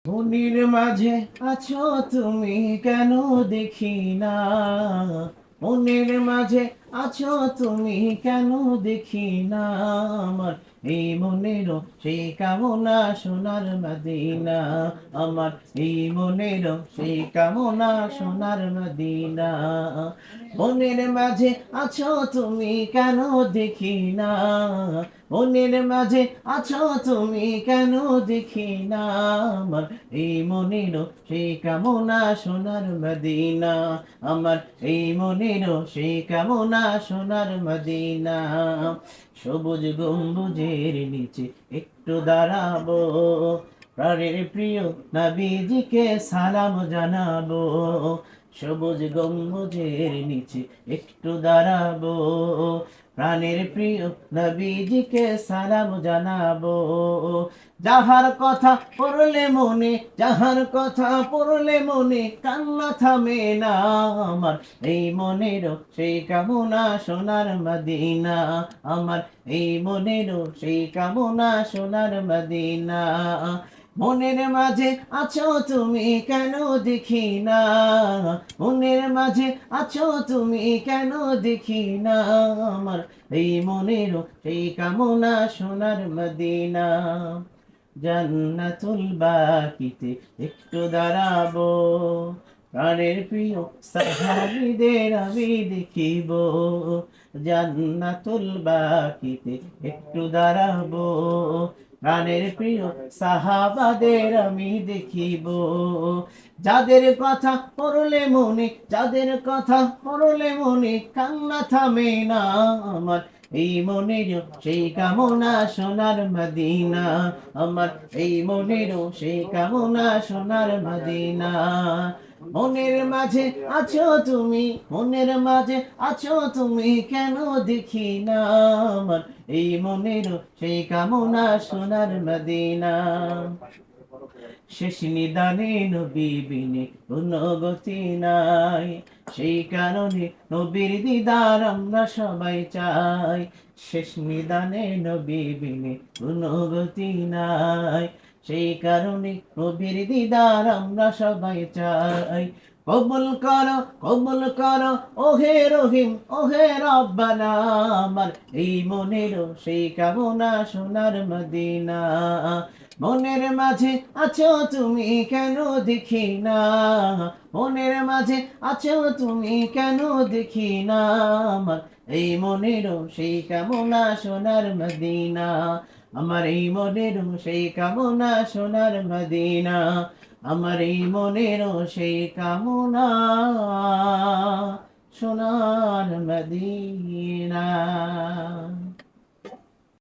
মনির মাঝে আছো তুমি কেন দেখি না, মনের মাঝে আছো তুমি কেন দেখি না, আমার এই মনেরও সেই কামনা সোনার মদিনা, আমার এই মনেরও সেই কামনা সোনার মদিনা। মনের মাঝে আছো তুমি কেন দেখি না, মনের মাঝে আছো তুমি কেন দেখি না, আমার এই মনেরও সেই কামনা সোনার মদিনা, আমার এই মনেরও সেই কামনা সোনার মদিনা। সবুজ গম্বুজের নিচে একটু দাঁড়াবো, প্রাণের প্রিয় নবীজিকে সালাম জানাবো। সবুজ গম্বুজের নিচে একটু দাঁড়াবো, প্রাণের প্রিয় নবীজিকে সালাম জানাবো। যাহার কথা পড়লে মনে, যাহার কথা পড়লে মনে কান্না থামে না, আমার এই মনেরও সেই কামনা সোনার মদিনা, আমার এই মনেরও সেই কামনা সোনার মদিনা। মনের মাঝে আছো তুমি কেন দেখি না, মনের মাঝে আছো তুমি কেন দেখি না, আমার এই মনেরও সেই কামনা সোনার মদিনা। জান্নাতুল বাকিতে একটু দাঁড়াবো, প্রাণের প্রিয় সাহাবীদের আমি দেখিব। জান্নাতুল বাকিতে একটু দাঁড়াবো, প্রাণের প্রিয় সাহাবাদের আমি দেখিব। যাদের কথা পড়লে মনে, যাদের কথা পড়লে মনে কান্না থামে না, আমার এই মনেরও সেই কামনা সোনার মদিনা, আমার এই মনেরও সেই কামনা সোনার মদিনা। মনের মাঝে আছো তুমি, মনের মাঝে আছো তুমি কেন দেখি না, আমার এই মনেরও সেই কামনা সোনার মদিনা। শেষ নিদানে নবী বিনে কোনো গতি নাই, সেই কারণে নবীর দিদার আমরা সবাই চাই। শেষ নিদানে নবী বিনে কোনো গতি নাই, সেই কারণে নবীর দিদার আমরা সবাই চাই। কবুল করো, কবুল করো ওহে রহিম, ওহে রব্বানা, আমার এই মনেরও সেই কামনা সোনার মদিনা। মনের মাঝে আছো তুমি কেন দেখি না, মনের মাঝে আছো তুমি কেন দেখি না, আমার এই মনেরও সেই কামনা সোনার মদিনা, আমার এই মনেরও সেই কামনা সোনার মদিনা, আমার এই মনেরও সেই কামনা সোনার মদিনা।